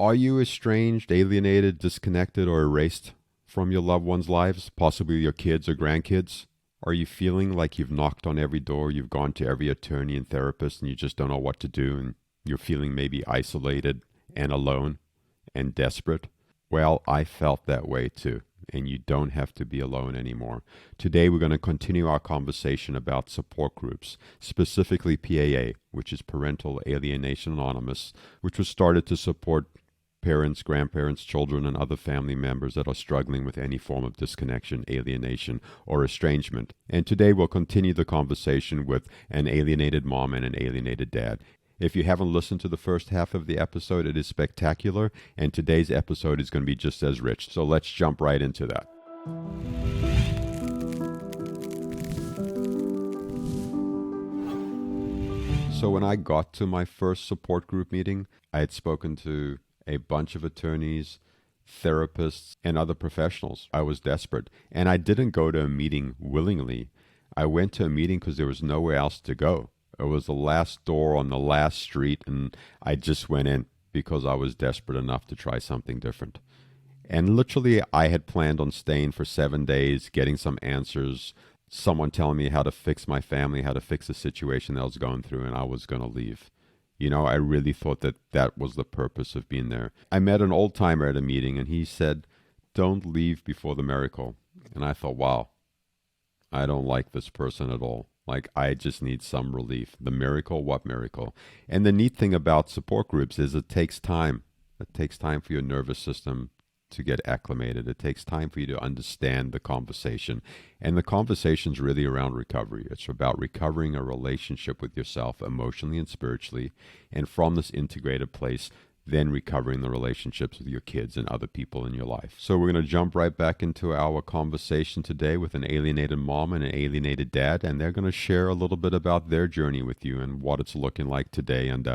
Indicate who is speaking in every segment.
Speaker 1: Are you estranged, alienated, disconnected, or erased from your loved ones' lives, possibly your kids or grandkids? Are you feeling like you've knocked on every door, you've gone to every attorney and therapist, and you just don't know what to do, and you're feeling maybe isolated and alone and desperate? Well, I felt that way too, and you don't have to be alone anymore. Today, we're going to continue our conversation about support groups, specifically PAA, which is Parental Alienation Anonymous, which was started to support parents, grandparents, children, and other family members that are struggling with any form of disconnection, alienation, or estrangement. And today we'll continue the conversation with an alienated mom and an alienated dad. If you haven't listened to the first half of the episode, it is spectacular, and today's episode is going to be just as rich. So let's jump right into that. So when I got to my first support group meeting, I had spoken to a bunch of attorneys, therapists, and other professionals. I was desperate, and I didn't go to a meeting willingly. I went to a meeting because there was nowhere else to go. It was the last door on the last street, and I just went in because I was desperate enough to try something different. And literally, I had planned on staying for 7 days, getting some answers, someone telling me how to fix my family, how to fix the situation that I was going through, and I was going to leave. You know, I really thought that that was the purpose of being there. I met an old timer at a meeting, and he said, "Don't leave before the miracle." And I thought, wow, I don't like this person at all. Like, I just need some relief. The miracle? What miracle? And the neat thing about support groups is it takes time. It takes time for your nervous system to get acclimated. It takes time for you to understand the conversation. And the conversation's really around recovery. It's about recovering a relationship with yourself emotionally and spiritually. And from this integrated place, then recovering the relationships with your kids and other people in your life. So we're going to jump right back into our conversation today with an alienated mom and an alienated dad. And they're going to share a little bit about their journey with you and what it's looking like today. And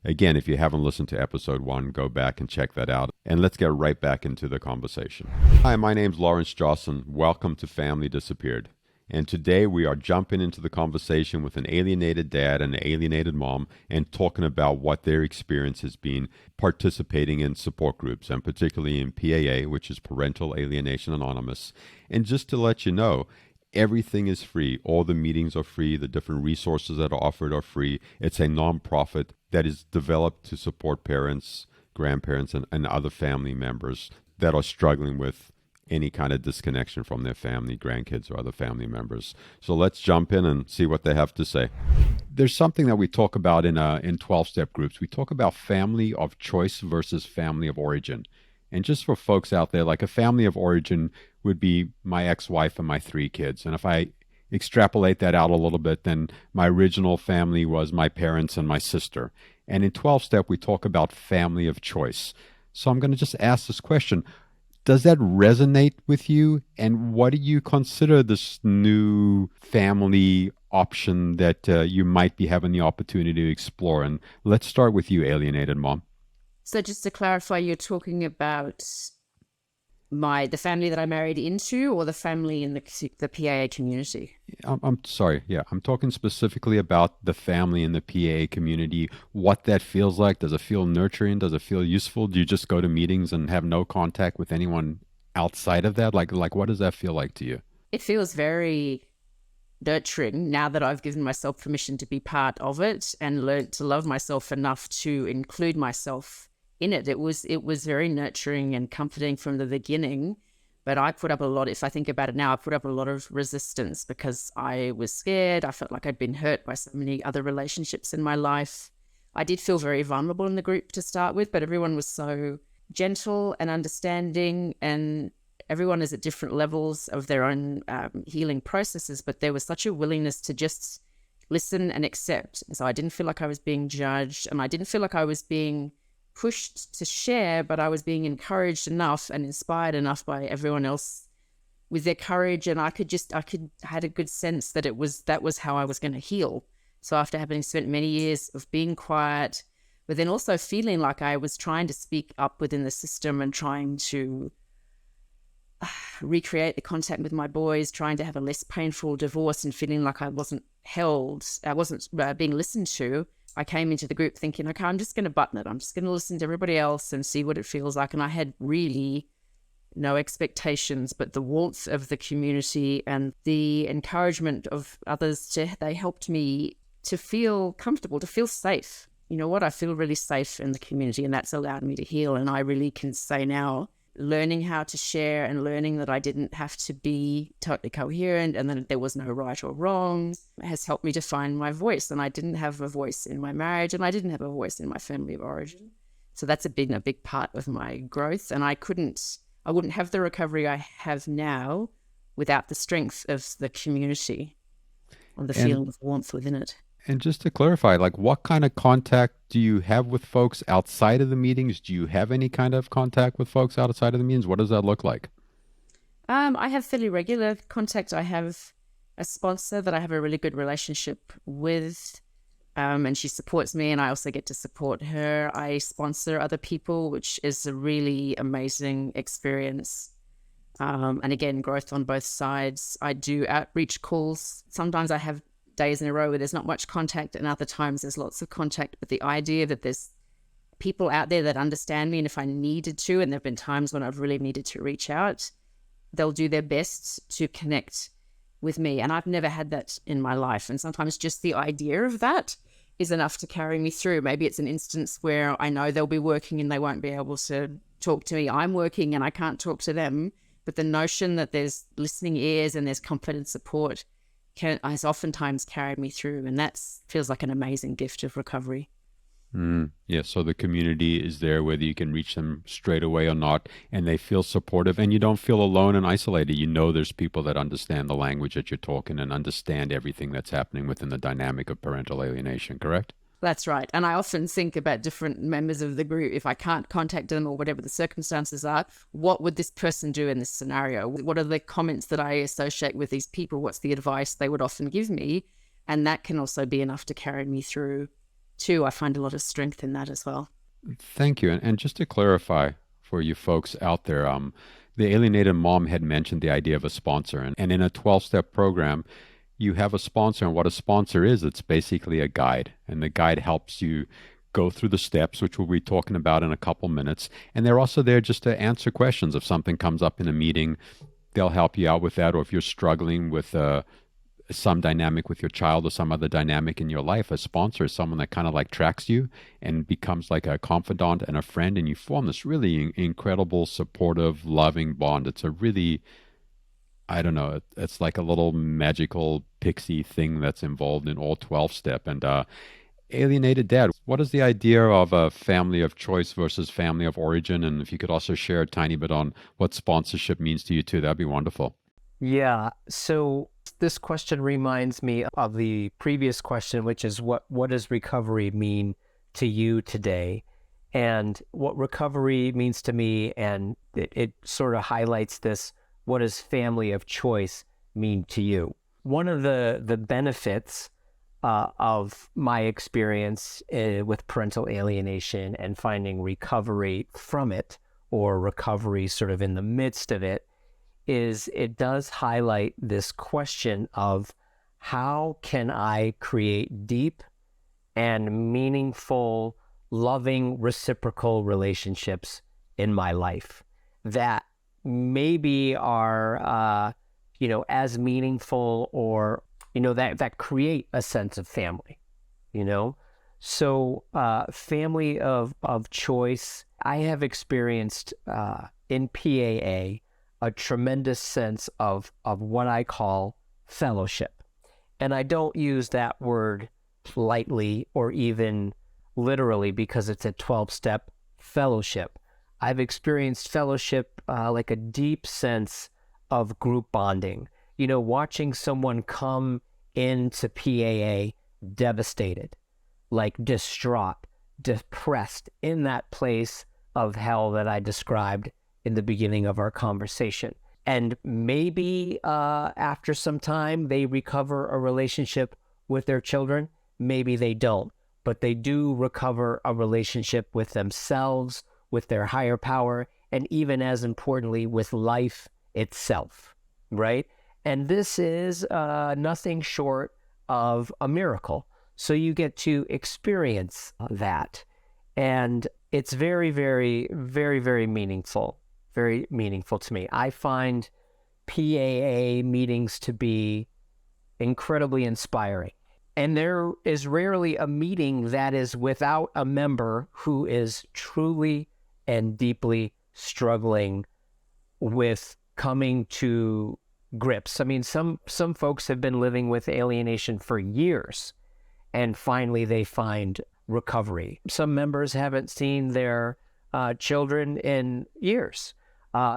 Speaker 1: again, if you haven't listened to episode 1, go back and check that out. And let's get right back into the conversation. Hi, my name's Lawrence Johnson. Welcome to Family Disappeared. And today we are jumping into the conversation with an alienated dad and an alienated mom and talking about what their experience has been participating in support groups, and particularly in PAA, which is Parental Alienation Anonymous. And just to let you know, everything is free. All the meetings are free. The different resources that are offered are free. It's a nonprofit that is developed to support parents, grandparents, and other family members that are struggling with any kind of disconnection from their family, grandkids, or other family members. So let's jump in and see what they have to say. There's something that we talk about in 12-step groups. We talk about family of choice versus family of origin. And just for folks out there, like a family of origin would be my ex-wife and my 3 kids. And if I extrapolate that out a little bit, then my original family was my parents and my sister. And in 12-step, we talk about family of choice. So I'm going to just ask this question. Does that resonate with you? And what do you consider this new family option that you might be having the opportunity to explore? And let's start with you, alienated mom.
Speaker 2: So just to clarify, you're talking about the family that I married into, or the family in the PAA community?
Speaker 1: I'm sorry. Yeah, I'm talking specifically about the family in the PAA community, what that feels like. Does it feel nurturing? Does it feel useful? Do you just go to meetings and have no contact with anyone outside of that? Like what does that feel like to you?
Speaker 2: It feels very nurturing now that I've given myself permission to be part of it and learned to love myself enough to include myself in it. It was very nurturing and comforting from the beginning, but I put up a lot. If I think about it now, I put up a lot of resistance because I was scared. I felt like I'd been hurt by so many other relationships in my life. I did feel very vulnerable in the group to start with, but everyone was so gentle and understanding, and everyone is at different levels of their own healing processes, but there was such a willingness to just listen and accept. So I didn't feel like I was being judged, and I didn't feel like I was being pushed to share, but I was being encouraged enough and inspired enough by everyone else with their courage. And I had a good sense that that was how I was going to heal. So after having spent many years of being quiet, but then also feeling like I was trying to speak up within the system and trying to recreate the contact with my boys, trying to have a less painful divorce, and feeling like I wasn't held, I wasn't being listened to, I came into the group thinking, okay, I'm just going to button it. I'm just going to listen to everybody else and see what it feels like. And I had really no expectations, but the warmth of the community and the encouragement of others, they helped me to feel comfortable, to feel safe. You know what? I feel really safe in the community, and that's allowed me to heal. And I really can say now, learning how to share and learning that I didn't have to be totally coherent and that there was no right or wrong has helped me to find my voice. And I didn't have a voice in my marriage, and I didn't have a voice in my family of origin. So that's been a big part of my growth. And I wouldn't have the recovery I have now without the strength of the community and the feeling of warmth within it.
Speaker 1: And just to clarify, like what kind of contact do you have with folks outside of the meetings? Do you have any kind of contact with folks outside of the meetings? What does that look like?
Speaker 2: I have fairly regular contact. I have a sponsor that I have a really good relationship with, and she supports me, and I also get to support her. I sponsor other people, which is a really amazing experience. And again, growth on both sides. I do outreach calls. Sometimes I have days in a row where there's not much contact, and other times there's lots of contact. But the idea that there's people out there that understand me, and if I needed to, and there have been times when I've really needed to reach out, they'll do their best to connect with me. And I've never had that in my life. And sometimes just the idea of that is enough to carry me through. Maybe it's an instance where I know they'll be working and they won't be able to talk to me. I'm working and I can't talk to them. But the notion that there's listening ears and there's comfort and support has oftentimes carried me through. And that feels like an amazing gift of recovery.
Speaker 1: Yeah, so the community is there whether you can reach them straight away or not, and they feel supportive, and you don't feel alone and isolated. You know there's people that understand the language that you're talking and understand everything that's happening within the dynamic of parental alienation, correct?
Speaker 2: That's right. And I often think about different members of the group. If I can't contact them or whatever the circumstances are, what would this person do in this scenario? What are the comments that I associate with these people? What's the advice they would often give me? And that can also be enough to carry me through too. I find a lot of strength in that as well.
Speaker 1: Thank you. And just to clarify for you folks out there, the Alienated Mom had mentioned the idea of a sponsor. And in a 12-step program, you have a sponsor. And what a sponsor is, it's basically a guide. And the guide helps you go through the steps, which we'll be talking about in a couple minutes. And they're also there just to answer questions. If something comes up in a meeting, they'll help you out with that. Or if you're struggling with some dynamic with your child or some other dynamic in your life, a sponsor is someone that kind of like tracks you and becomes like a confidant and a friend, and you form this really incredible, supportive, loving bond. It's a really, I don't know, it's like a little magical pixie thing that's involved in all 12 step. And Alienated Dad, what is the idea of a family of choice versus family of origin? And if you could also share a tiny bit on what sponsorship means to you too, that'd be wonderful.
Speaker 3: Yeah, so this question reminds me of the previous question, which is what does recovery mean to you today? And what recovery means to me, and it sort of highlights this, what does family of choice mean to you? One of the benefits of my experience with parental alienation and finding recovery from it, or recovery sort of in the midst of it, is it does highlight this question of how can I create deep and meaningful, loving, reciprocal relationships in my life that maybe are, as meaningful, or, that create a sense of family, So family of choice, I have experienced in PAA a tremendous sense of what I call fellowship. And I don't use that word lightly or even literally, because it's a 12-step fellowship. I've experienced fellowship like a deep sense of group bonding. Watching someone come into PAA devastated, like distraught, depressed, in that place of hell that I described in the beginning of our conversation. And maybe after some time, they recover a relationship with their children. Maybe they don't, but they do recover a relationship with themselves, with their higher power, and even as importantly, with life itself, right? And this is nothing short of a miracle. So you get to experience that. And it's very, very, very, very meaningful to me. I find PAA meetings to be incredibly inspiring. And there is rarely a meeting that is without a member who is truly and deeply struggling with coming to grips. I mean, some folks have been living with alienation for years, and finally they find recovery. Some members haven't seen their children in years.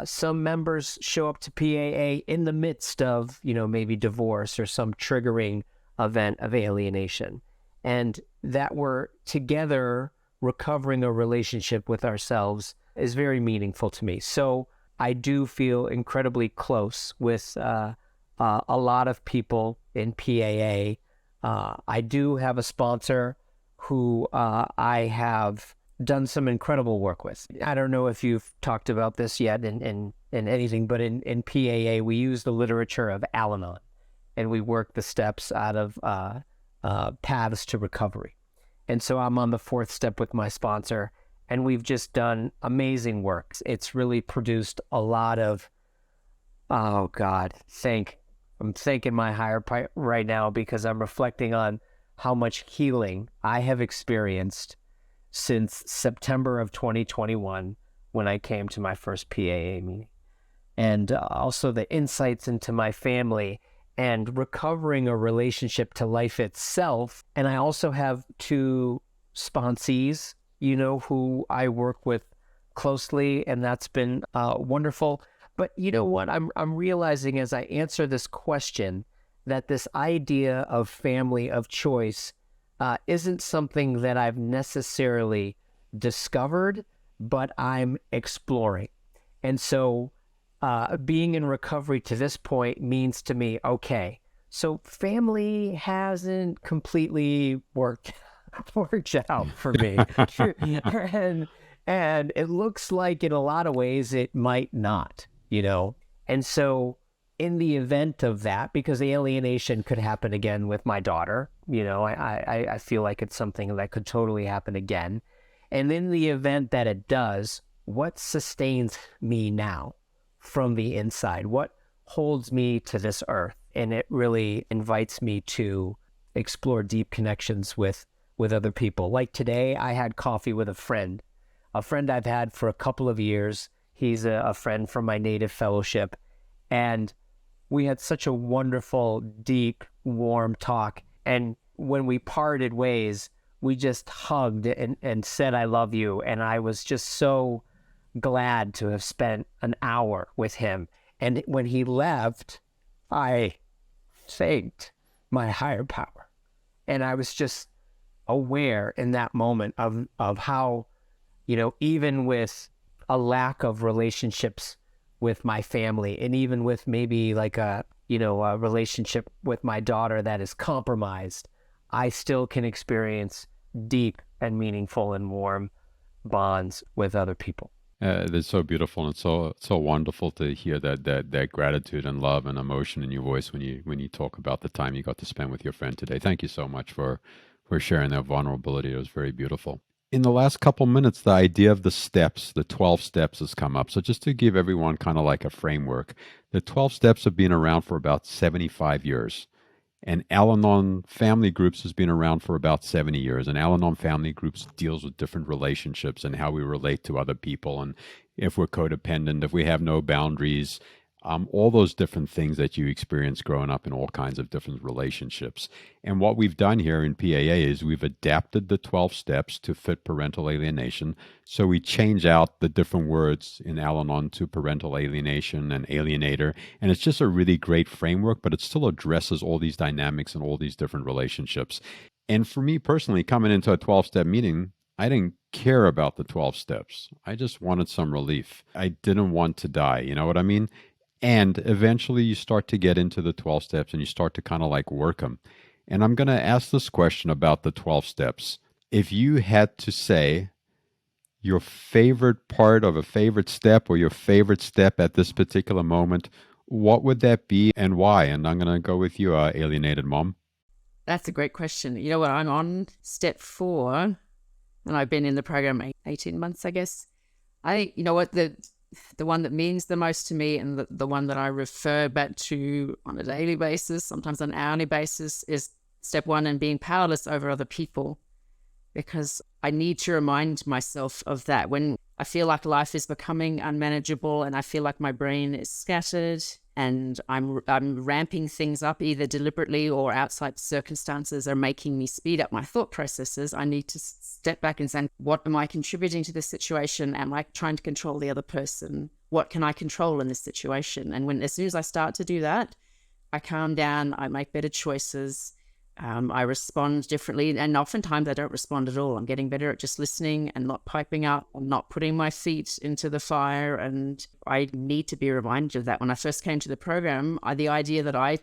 Speaker 3: Some members show up to PAA in the midst of, maybe divorce or some triggering event of alienation, and that we're together recovering a relationship with ourselves is very meaningful to me. So I do feel incredibly close with a lot of people in PAA. I do have a sponsor who I have done some incredible work with. I don't know if you've talked about this yet in anything, but in PAA, we use the literature of Al-Anon, and we work the steps out of paths to recovery. And so I'm on the 4th step with my sponsor, and we've just done amazing work. It's really produced a lot of, oh God, I'm thanking my higher power right now, because I'm reflecting on how much healing I have experienced since September of 2021, when I came to my first PAA meeting. And also the insights into my family and recovering a relationship to life itself. And I also have 2 sponsees, who I work with closely, and that's been wonderful. But you know what? I'm realizing as I answer this question that this idea of family of choice isn't something that I've necessarily discovered, but I'm exploring. And so being in recovery to this point means to me, okay, so family hasn't completely worked out for me. and it looks like in a lot of ways it might not, And so in the event of that, because alienation could happen again with my daughter, I feel like it's something that could totally happen again. And in the event that it does, what sustains me now from the inside? What holds me to this earth? And it really invites me to explore deep connections with other people. Like today, I had coffee with a friend I've had for a couple of years. He's a friend from my native fellowship. And we had such a wonderful, deep, warm talk. And when we parted ways, we just hugged and said, I love you. And I was just so glad to have spent an hour with him. And when he left, I thanked my higher power. And I was just aware in that moment of how, even with a lack of relationships with my family, and even with maybe like a relationship with my daughter that is compromised, I still can experience deep and meaningful and warm bonds with other people.
Speaker 1: It's so beautiful, and it's so wonderful to hear that gratitude and love and emotion in your voice when you talk about the time you got to spend with your friend today. Thank you so much for sharing that vulnerability. It was very beautiful. In the last couple minutes, the idea of the steps, the 12 steps, has come up. So just to give everyone kind of like a framework, the 12 steps have been around for about 75 years. And Al-Anon Family Groups has been around for about 70 years. And Al-Anon Family Groups deals with different relationships and how we relate to other people, and if we're codependent, if we have no boundaries, all those different things that you experience growing up in all kinds of different relationships. And what we've done here in PAA is we've adapted the 12 steps to fit parental alienation. So we change out the different words in Al-Anon to parental alienation and alienator. And it's just a really great framework, but it still addresses all these dynamics and all these different relationships. And for me personally, coming into a 12-step meeting, I didn't care about the 12 steps. I just wanted some relief. I didn't want to die. You know what I mean? And eventually you start to get into the 12 steps and you start to kind of like work them. And I'm going to ask this question about the 12 steps. If you had to say your favorite part of a favorite step, or your favorite step at this particular moment, what would that be and why? And I'm going to go with you, Alienated Mom.
Speaker 2: That's a great question. You know what? I'm on step 4, and I've been in the program 18 months, I guess. You know what, the one that means the most to me, and the one that I refer back to on a daily basis, sometimes on an hourly basis, is step 1 and being powerless over other people. Because I need to remind myself of that when I feel like life is becoming unmanageable and I feel like my brain is scattered and I'm ramping things up either deliberately or outside circumstances are making me speed up my thought processes. I need to step back and say, what am I contributing to this situation? Am I trying to control the other person? What can I control in this situation? And as soon as I start to do that, I calm down, I make better choices. I respond differently, and oftentimes I don't respond at all. I'm getting better at just listening and not piping up or not putting my feet into the fire. And I need to be reminded of that. When I first came to the program, the idea that I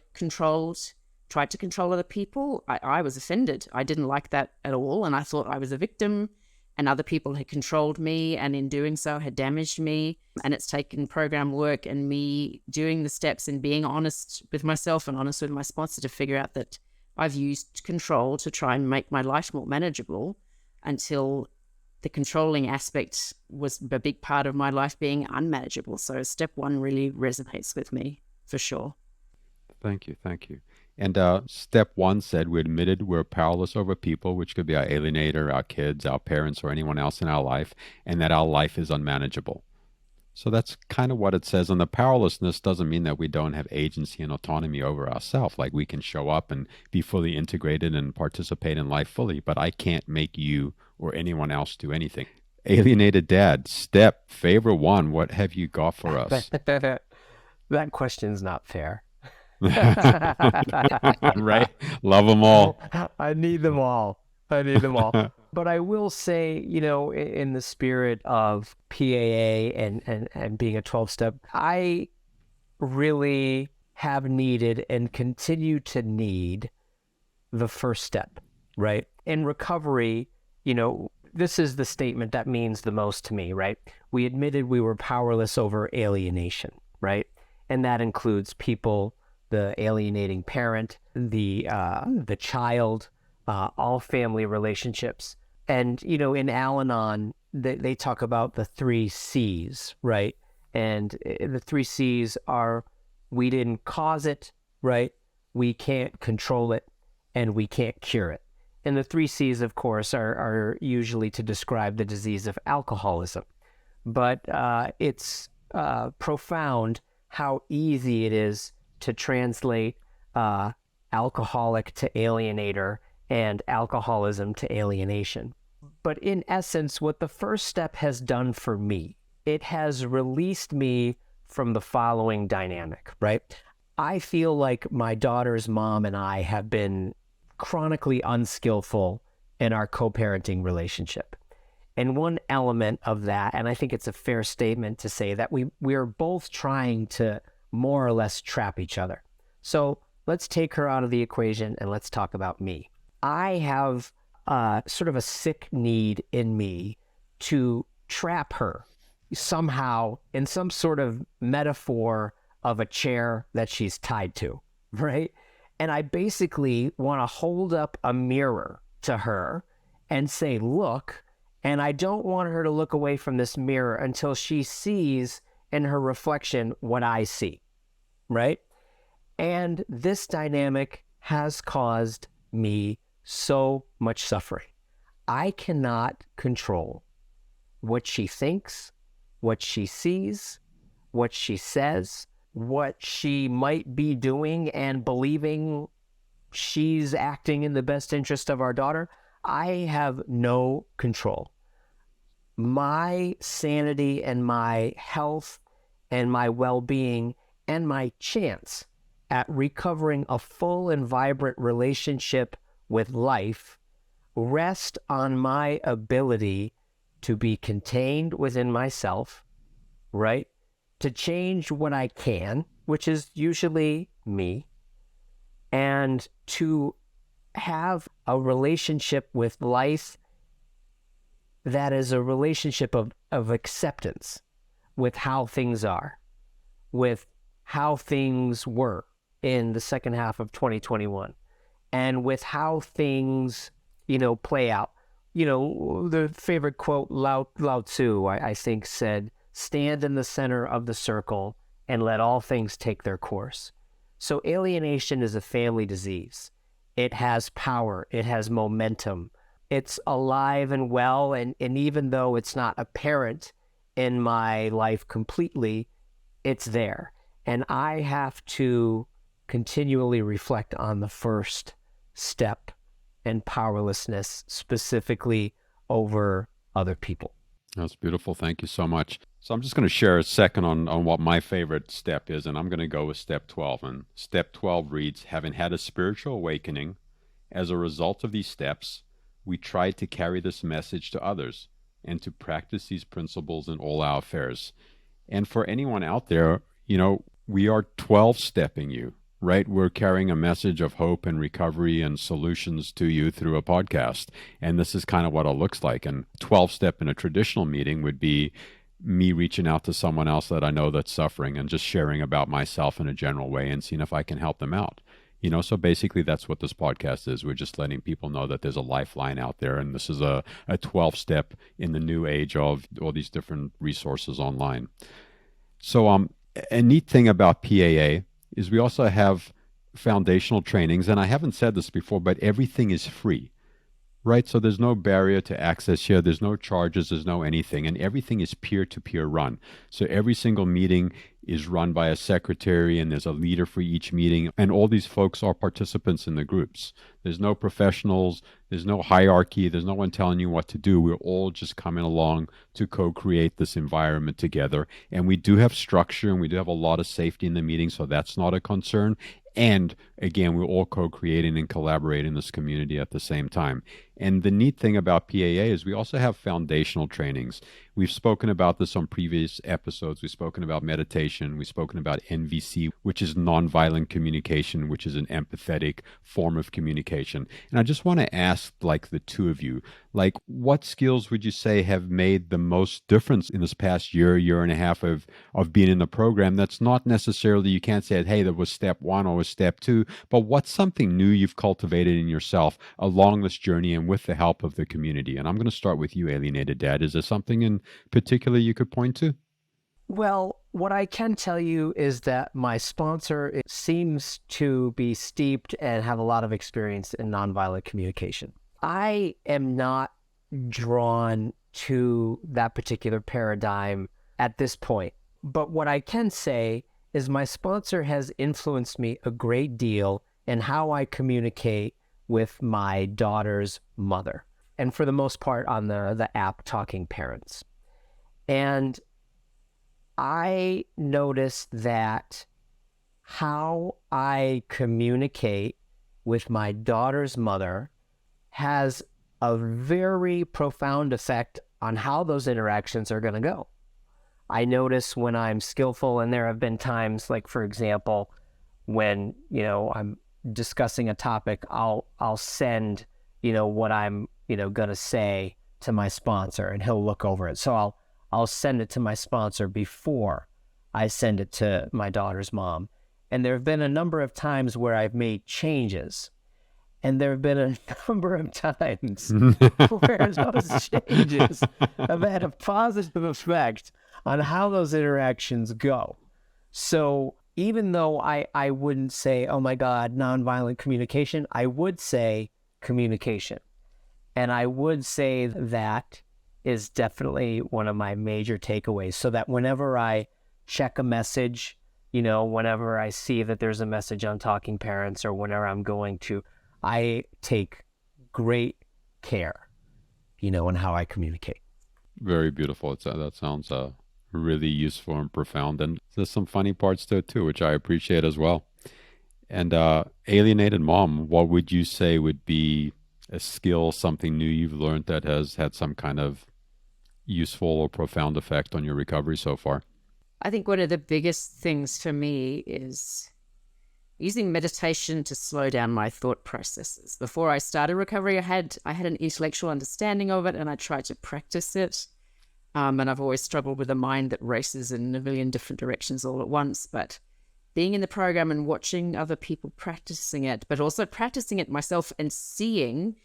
Speaker 2: tried to control other people, I was offended. I didn't like that at all. And I thought I was a victim and other people had controlled me, and in doing so had damaged me. And it's taken program work and me doing the steps and being honest with myself and honest with my sponsor to figure out that I've used control to try and make my life more manageable, until the controlling aspect was a big part of my life being unmanageable. So step 1 really resonates with me for sure.
Speaker 1: Thank you. And step 1 said we admitted we're powerless over people, which could be our alienator, our kids, our parents, or anyone else in our life, and that our life is unmanageable. So that's kind of what it says. And the powerlessness doesn't mean that we don't have agency and autonomy over ourselves. Like, we can show up and be fully integrated and participate in life fully, but I can't make you or anyone else do anything. Alienated Dad, step, favorite one, what have you got for us?
Speaker 3: That question's not fair.
Speaker 1: Right? Love them all.
Speaker 3: I need them all. But I will say, in the spirit of PAA and being a 12-step, I really have needed and continue to need the first step, right? In recovery, this is the statement that means the most to me, right? We admitted we were powerless over alienation, right? And that includes people, the alienating parent, the child, all family relationships. And, in Al-Anon, they talk about the 3 C's, right? And the 3 C's are: we didn't cause it, right? We can't control it, and we can't cure it. And the 3 C's, of course, are usually to describe the disease of alcoholism. But it's profound how easy it is to translate alcoholic to alienator and alcoholism to alienation. But in essence, what the first step has done for me, it has released me from the following dynamic, right? I feel like my daughter's mom and I have been chronically unskillful in our co-parenting relationship. And one element of that, and I think it's a fair statement to say, that we're both trying to more or less trap each other. So let's take her out of the equation and let's talk about me. I have sort of a sick need in me to trap her somehow in some sort of metaphor of a chair that she's tied to, right? And I basically want to hold up a mirror to her and say, look, and I don't want her to look away from this mirror until she sees in her reflection what I see, right? And this dynamic has caused me so much suffering. I cannot control what she thinks, what she sees, what she says, what she might be doing and believing she's acting in the best interest of our daughter. I have no control. My sanity and my health and my well-being and my chance at recovering a full and vibrant relationship with life rest on my ability to be contained within myself, right? To change what I can, which is usually me, and to have a relationship with life that is a relationship of acceptance with how things are, with how things were in the second half of 2021. and with how things, play out. The favorite quote, Lao Tzu, I think, said, "Stand in the center of the circle and let all things take their course." So alienation is a family disease. It has power. It has momentum. It's alive and well, and even though it's not apparent in my life completely, it's there. And I have to continually reflect on the first step and powerlessness, specifically over other people.
Speaker 1: That's beautiful. Thank you so much. So I'm just going to share a second on what my favorite step is, and I'm going to go with step 12. And step 12 reads, having had a spiritual awakening, as a result of these steps, we try to carry this message to others and to practice these principles in all our affairs. And for anyone out there, we are 12-stepping you, right? We're carrying a message of hope and recovery and solutions to you through a podcast. And this is kind of what it looks like. And 12-step in a traditional meeting would be me reaching out to someone else that I know that's suffering and just sharing about myself in a general way and seeing if I can help them out. So basically that's what this podcast is. We're just letting people know that there's a lifeline out there, and this is a 12-step in the new age of all these different resources online. So a neat thing about PAA is we also have foundational trainings, and I haven't said this before, but everything is free, right? So there's no barrier to access here. There's no charges. There's no anything, and everything is peer-to-peer run. So every single meeting is run by a secretary, and there's a leader for each meeting, and all these folks are participants in the groups. There's no professionals, there's no hierarchy, there's no one telling you what to do. We're all just coming along to co-create this environment together, and we do have structure, and we do have a lot of safety in the meeting, so that's not a concern. And again, we're all co-creating and collaborating in this community at the same time. And the neat thing about PAA is we also have foundational trainings. We've spoken about this on previous episodes. We've spoken about meditation. We've spoken about NVC, which is nonviolent communication, which is an empathetic form of communication. And I just want to ask, the two of you, what skills would you say have made the most difference in this past year and a half of being in the program? That's not necessarily, you can't say, hey, that was step 1 or was step 2, but what's something new you've cultivated in yourself along this journey and with the help of the community? And I'm going to start with you, Alienated Dad. Is there something in particular you could point to?
Speaker 3: Well, what I can tell you is that my sponsor seems to be steeped and have a lot of experience in nonviolent communication. I am not drawn to that particular paradigm at this point. But what I can say is my sponsor has influenced me a great deal in how I communicate with my daughter's mother, and for the most part on the app Talking Parents. And I noticed that how I communicate with my daughter's mother has a very profound effect on how those interactions are going to go. I notice when I'm skillful, and there have been times, for example, when, I'm discussing a topic, I'll send, what I'm, going to say to my sponsor, and he'll look over it. So I'll send it to my sponsor before I send it to my daughter's mom. And there have been a number of times where I've made changes. And there have been a number of times where those changes have had a positive effect on how those interactions go. So even though I wouldn't say, oh my God, nonviolent communication, I would say communication. And I would say that is definitely one of my major takeaways, so that whenever I check a message, whenever I see that there's a message on Talking Parents, or whenever I'm going to, I take great care, in how I communicate.
Speaker 1: Very beautiful. That sounds really useful and profound. And there's some funny parts to it too, which I appreciate as well. And Alienated Mom, what would you say would be a skill, something new you've learned that has had some kind of useful or profound effect on your recovery so far?
Speaker 2: I think one of the biggest things for me is using meditation to slow down my thought processes. Before I started recovery, I had an intellectual understanding of it, and I tried to practice it. And I've always struggled with a mind that races in a million different directions all at once. But being in the program and watching other people practicing it, but also practicing it myself and seeing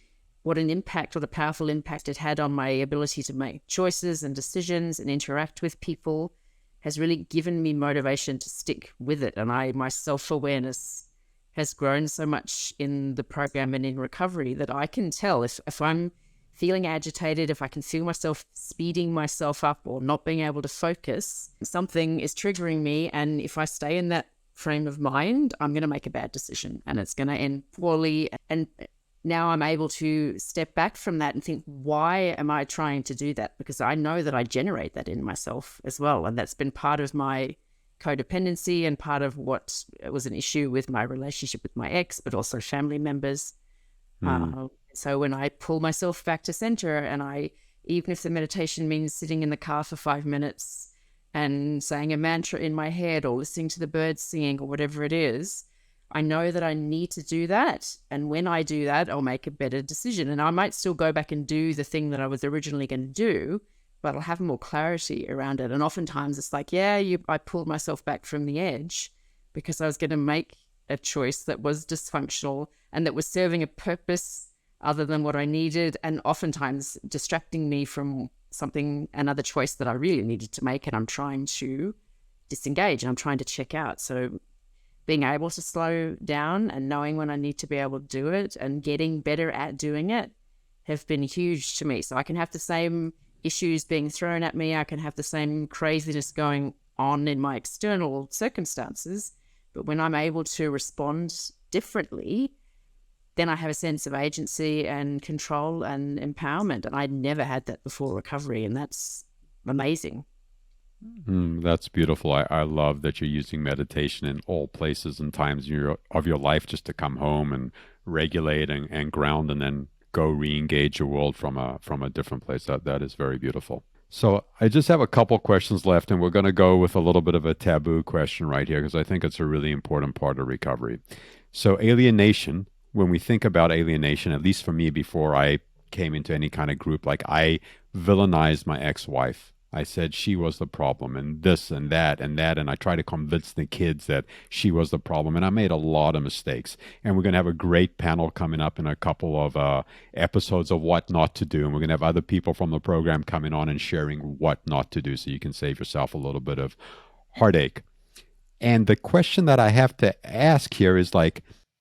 Speaker 2: what a powerful impact it had on my ability to make choices and decisions and interact with people has really given me motivation to stick with it. And my self-awareness has grown so much in the program and in recovery that I can tell if I'm feeling agitated, if I can feel myself speeding myself up or not being able to focus, something is triggering me. And if I stay in that frame of mind, I'm going to make a bad decision and it's going to end poorly. And now I'm able to step back from that and think, why am I trying to do that? Because I know that I generate that in myself as well. And that's been part of my codependency and part of what was an issue with my relationship with my ex, but also family members. So when I pull myself back to center and even if the meditation means sitting in the car for 5 minutes and saying a mantra in my head or listening to the birds singing or whatever it is, I know that I need to do that. And when I do that, I'll make a better decision. And I might still go back and do the thing that I was originally going to do, but I'll have more clarity around it. And oftentimes it's like, I pulled myself back from the edge because I was going to make a choice that was dysfunctional and that was serving a purpose other than what I needed, and oftentimes distracting me from another choice that I really needed to make, and I'm trying to disengage and I'm trying to check out. So being able to slow down and knowing when I need to be able to do it and getting better at doing it have been huge to me. So I can have the same issues being thrown at me, I can have the same craziness going on in my external circumstances, but when I'm able to respond differently, then I have a sense of agency and control and empowerment. And I'd never had that before recovery, and that's amazing.
Speaker 1: That's beautiful. I love that you're using meditation in all places and times of your life just to come home and regulate and ground and then go re-engage your world from a different place. That is very beautiful. So I just have a couple questions left, and we're going to go with a little bit of a taboo question right here because I think it's a really important part of recovery. So alienation, when we think about alienation, at least for me, before I came into any kind of group, like I villainized my ex-wife. I said she was the problem and this and that and that. And I tried to convince the kids that she was the problem. And I made a lot of mistakes. And we're going to have a great panel coming up in a couple of episodes of what not to do. And we're going to have other people from the program coming on and sharing what not to do so you can save yourself a little bit of heartache. And the question that I have to ask here is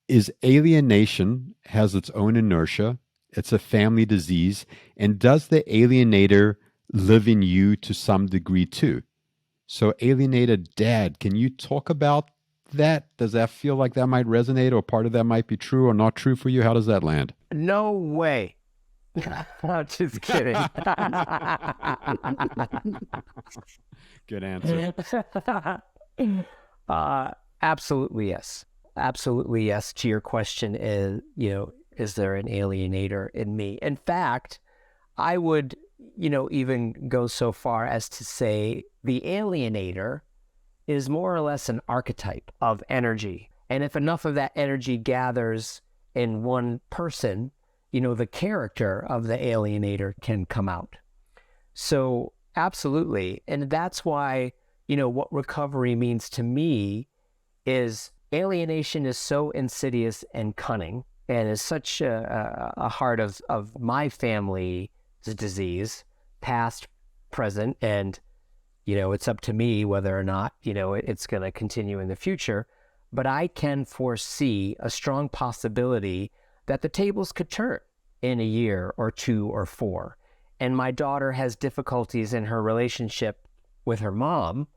Speaker 1: is alienation has its own inertia? It's a family disease. And does the alienator live in you to some degree too? So Alienated Dad, can you talk about that? Does that feel like that might resonate or part of that might be true or not true for you? How does that land?
Speaker 3: No way. I'm just kidding.
Speaker 1: Good answer.
Speaker 3: Absolutely yes. Absolutely yes to your question is there an alienator in me? In fact, I would, even go so far as to say the alienator is more or less an archetype of energy. And if enough of that energy gathers in one person, the character of the alienator can come out. So absolutely. And that's why, what recovery means to me is alienation is so insidious and cunning and is such a heart of my family's disease, past, present, and, it's up to me whether or not, it's going to continue in the future. But I can foresee a strong possibility that the tables could turn in a year or 2 or 4. And my daughter has difficulties in her relationship with her mom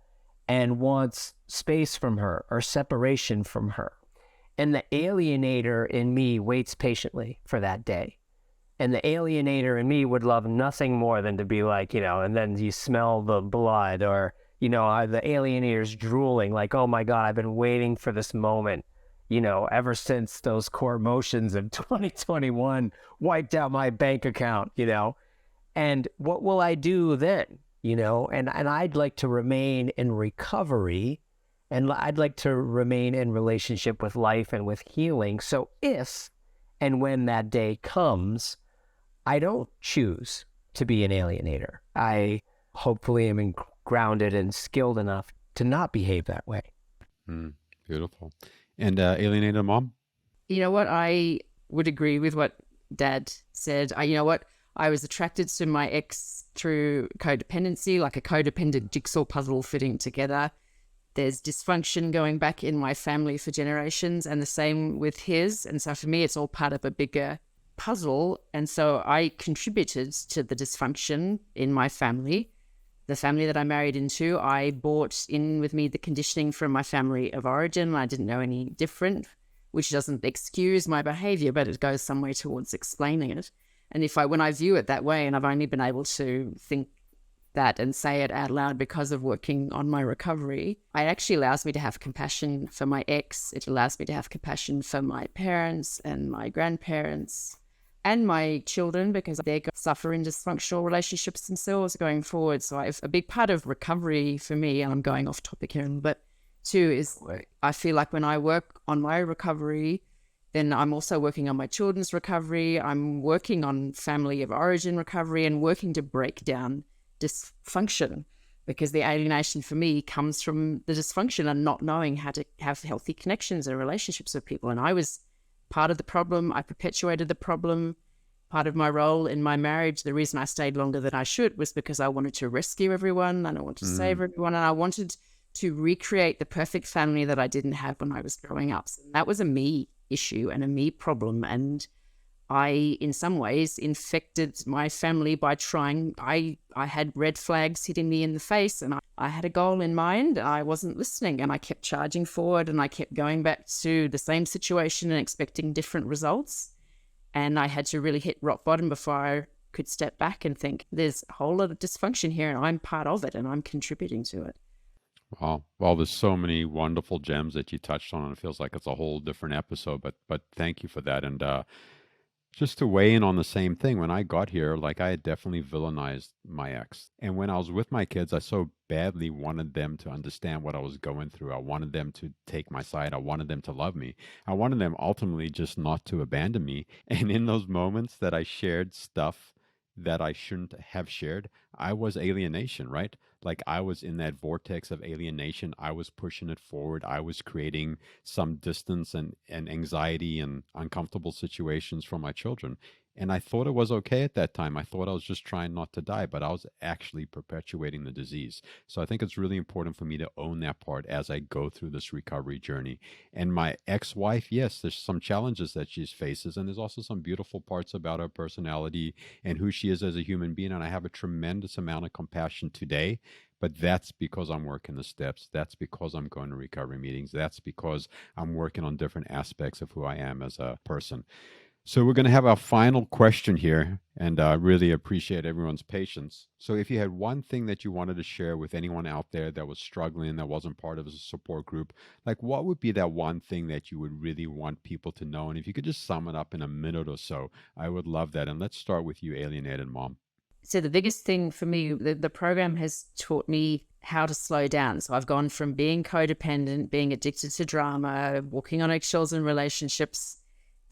Speaker 3: and wants space from her or separation from her. And the alienator in me waits patiently for that day. And the alienator in me would love nothing more than to be like, and then you smell the blood or, the alienator's drooling like, oh my God, I've been waiting for this moment, ever since those core emotions of 2021 wiped out my bank account, and what will I do then? And I'd like to remain in recovery, and I'd like to remain in relationship with life and with healing. So if and when that day comes, I don't choose to be an alienator. I hopefully am grounded and skilled enough to not behave that way.
Speaker 1: Beautiful. And Alienated Mom?
Speaker 2: You know what? I would agree with what Dad said. You know what? I was attracted to my ex through codependency, like a codependent jigsaw puzzle fitting together. There's dysfunction going back in my family for generations, and the same with his. And so for me, it's all part of a bigger puzzle. And so I contributed to the dysfunction in my family. The family that I married into, I brought in with me the conditioning from my family of origin. I didn't know any different, which doesn't excuse my behavior, but it goes some way towards explaining it. And when I view it that way, and I've only been able to think that and say it out loud because of working on my recovery, it actually allows me to have compassion for my ex. It allows me to have compassion for my parents and my grandparents and my children, because they're going to suffer in dysfunctional relationships themselves going forward. So a big part of recovery for me, and I'm going off topic here, but too, is I feel like when I work on my recovery, then I'm also working on my children's recovery. I'm working on family of origin recovery and working to break down dysfunction, because the alienation for me comes from the dysfunction and not knowing how to have healthy connections and relationships with people. And I was part of the problem. I perpetuated the problem. Part of my role in my marriage, the reason I stayed longer than I should was because I wanted to rescue everyone and I wanted to save everyone, and I wanted to recreate the perfect family that I didn't have when I was growing up. So that was a me issue and a me problem. And I, in some ways, infected my family by trying. I had red flags hitting me in the face, and I had a goal in mind. I wasn't listening, and I kept charging forward, and I kept going back to the same situation and expecting different results. And I had to really hit rock bottom before I could step back and think, there's a whole lot of dysfunction here, and I'm part of it, and I'm contributing to it.
Speaker 1: Wow. Well, there's so many wonderful gems that you touched on, and it feels like it's a whole different episode, but thank you for that. And just to weigh in on the same thing, when I got here, like I had definitely villainized my ex. And when I was with my kids, I so badly wanted them to understand what I was going through. I wanted them to take my side. I wanted them to love me. I wanted them ultimately just not to abandon me. And in those moments that I shared stuff that I shouldn't have shared, I was alienation, right? Like I was in that vortex of alienation. I was pushing it forward. I was creating some distance and anxiety and uncomfortable situations for my children. And I thought it was okay at that time. I thought I was just trying not to die, but I was actually perpetuating the disease. So I think it's really important for me to own that part as I go through this recovery journey. And my ex-wife, yes, there's some challenges that she faces, and there's also some beautiful parts about her personality and who she is as a human being. And I have a tremendous amount of compassion today. But that's because I'm working the steps. That's because I'm going to recovery meetings. That's because I'm working on different aspects of who I am as a person. So we're going to have our final question here, and I really appreciate everyone's patience. So if you had one thing that you wanted to share with anyone out there that was struggling, that wasn't part of a support group, like what would be that one thing that you would really want people to know? And if you could just sum it up in a minute or so, I would love that. And let's start with you, Alienated Mom.
Speaker 2: So the biggest thing for me, the program has taught me how to slow down. So I've gone from being codependent, being addicted to drama, walking on eggshells in relationships,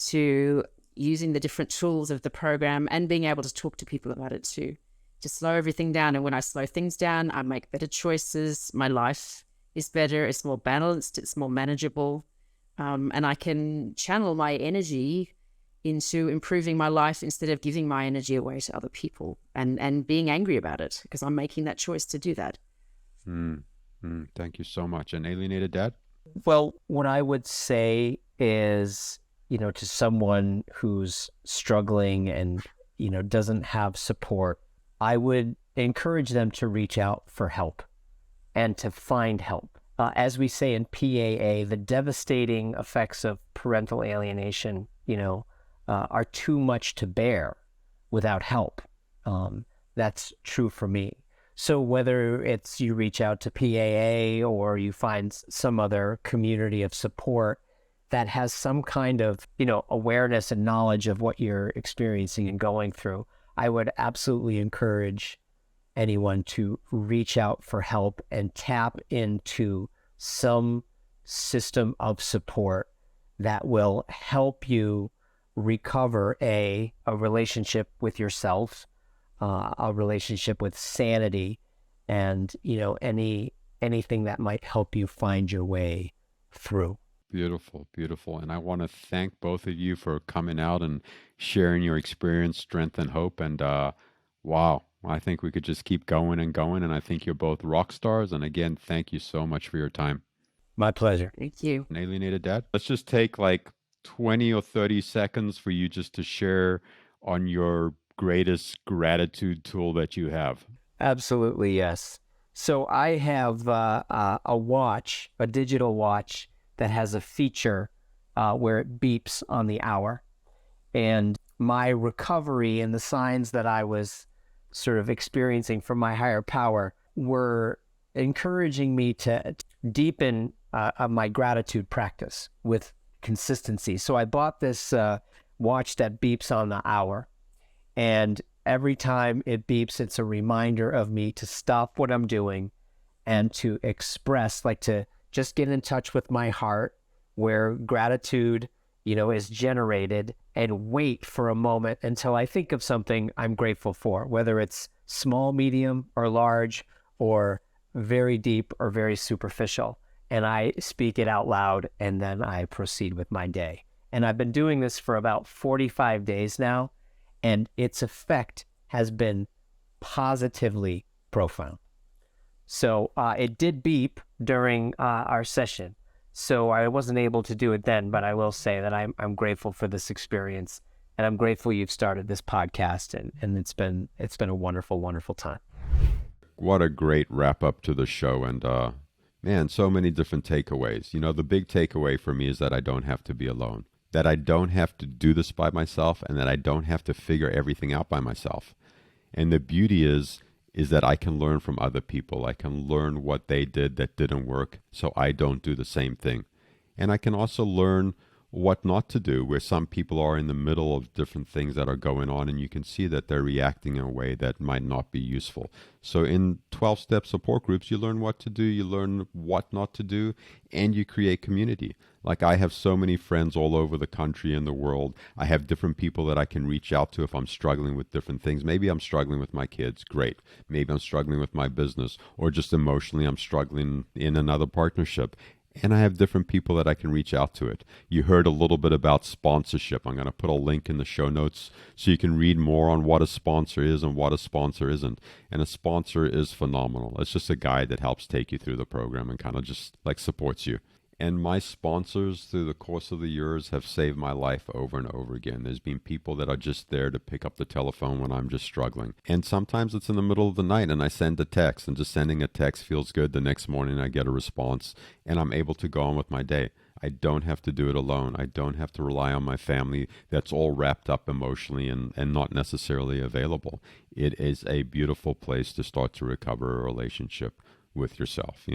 Speaker 2: to using the different tools of the program and being able to talk to people about it too, to slow everything down. And when I slow things down, I make better choices. My life is better. It's more balanced. It's more manageable. And I can channel my energy into improving my life instead of giving my energy away to other people and being angry about it, because I'm making that choice to do that.
Speaker 1: Thank you so much. And Alienated Dad?
Speaker 3: Well, what I would say is, to someone who's struggling and, doesn't have support, I would encourage them to reach out for help and to find help. As we say in PAA, the devastating effects of parental alienation, are too much to bear without help. That's true for me. So whether it's you reach out to PAA or you find some other community of support that has some kind of, awareness and knowledge of what you're experiencing and going through, I would absolutely encourage anyone to reach out for help and tap into some system of support that will help you recover a relationship with yourself, a relationship with sanity, and anything that might help you find your way through.
Speaker 1: Beautiful, beautiful. And I want to thank both of you for coming out and sharing your experience, strength, and hope. And wow, I think we could just keep going and going. And I think you're both rock stars. And again, thank you so much for your time.
Speaker 3: My pleasure.
Speaker 2: Thank you.
Speaker 1: An Alienated Dad. Let's just take like 20 or 30 seconds for you just to share on your greatest gratitude tool that you have.
Speaker 3: Absolutely, yes. So I have a watch, a digital watch that has a feature where it beeps on the hour. And my recovery and the signs that I was sort of experiencing from my higher power were encouraging me to deepen my gratitude practice with consistency. So I bought this watch that beeps on the hour. And every time it beeps, it's a reminder of me to stop what I'm doing and to express, like to just get in touch with my heart where gratitude, is generated, and wait for a moment until I think of something I'm grateful for, whether it's small, medium, or large, or very deep or very superficial. And I speak it out loud, and then I proceed with my day. And I've been doing this for about 45 days now, and its effect has been positively profound. So it did beep during our session, so I wasn't able to do it then, but I will say that I'm grateful for this experience, and I'm grateful you've started this podcast, and it's been a wonderful, wonderful time.
Speaker 1: What a great wrap up to the show. And man, so many different takeaways. The big takeaway for me is that I don't have to be alone, that I don't have to do this by myself, and that I don't have to figure everything out by myself. And the beauty is that I can learn from other people. I can learn what they did that didn't work, so I don't do the same thing. And I can also learn what not to do, where some people are in the middle of different things that are going on, and you can see that they're reacting in a way that might not be useful. So in 12-step support groups, you learn what to do, you learn what not to do, and you create community. Like, I have so many friends all over the country and the world. I have different people that I can reach out to if I'm struggling with different things. Maybe I'm struggling with my kids, great. Maybe I'm struggling with my business, or just emotionally I'm struggling in another partnership. And I have different people that I can reach out to it. You heard a little bit about sponsorship. I'm going to put a link in the show notes so you can read more on what a sponsor is and what a sponsor isn't. And a sponsor is phenomenal. It's just a guy that helps take you through the program and kind of just like supports you. And my sponsors through the course of the years have saved my life over and over again. There's been people that are just there to pick up the telephone when I'm just struggling. And sometimes it's in the middle of the night and I send a text, and just sending a text feels good. The next morning I get a response and I'm able to go on with my day. I don't have to do it alone. I don't have to rely on my family that's all wrapped up emotionally and not necessarily available. It is a beautiful place to start to recover a relationship with yourself,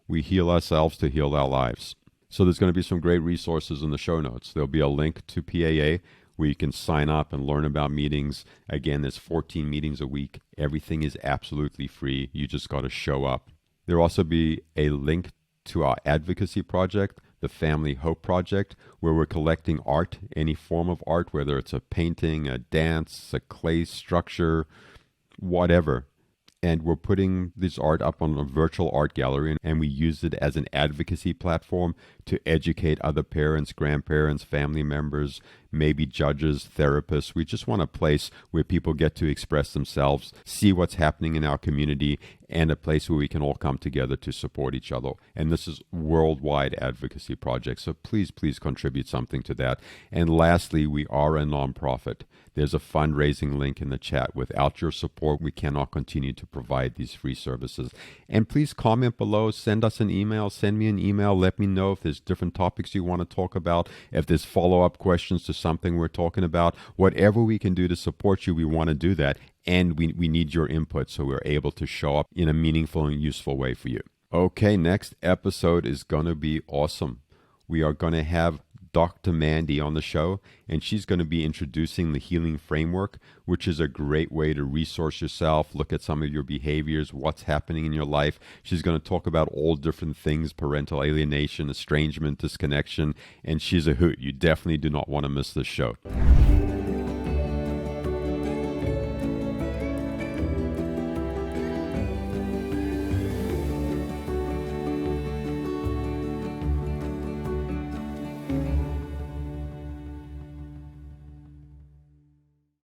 Speaker 1: We heal ourselves to heal our lives. So there's going to be some great resources in the show notes. There'll be a link to PAA where you can sign up and learn about meetings. Again, there's 14 meetings a week. Everything is absolutely free. You just got to show up. There'll also be a link to our advocacy project, the Family Hope Project, where we're collecting art, any form of art, whether it's a painting, a dance, a clay structure, whatever. And we're putting this art up on a virtual art gallery, and we use it as an advocacy platform to educate other parents, grandparents, family members, maybe judges, therapists. We just want a place where people get to express themselves, see what's happening in our community, and a place where we can all come together to support each other. And this is worldwide advocacy project, so please contribute something to that. And lastly, we are a nonprofit. There's a fundraising link in the chat. Without your support, we cannot continue to provide these free services. And please comment below, send us an email, send me an email, let me know if there's different topics you want to talk about, if there's follow-up questions to something we're talking about. Whatever we can do to support you, we want to do that. And we need your input so we're able to show up in a meaningful and useful way for you. Okay, next episode is going to be awesome. We are going to have Dr. Mandy on the show, and she's going to be introducing the healing framework, which is a great way to resource yourself, look at some of your behaviors, what's happening in your life. She's going to talk about all different things: parental alienation, estrangement, disconnection, and she's a hoot. You definitely do not want to miss this show.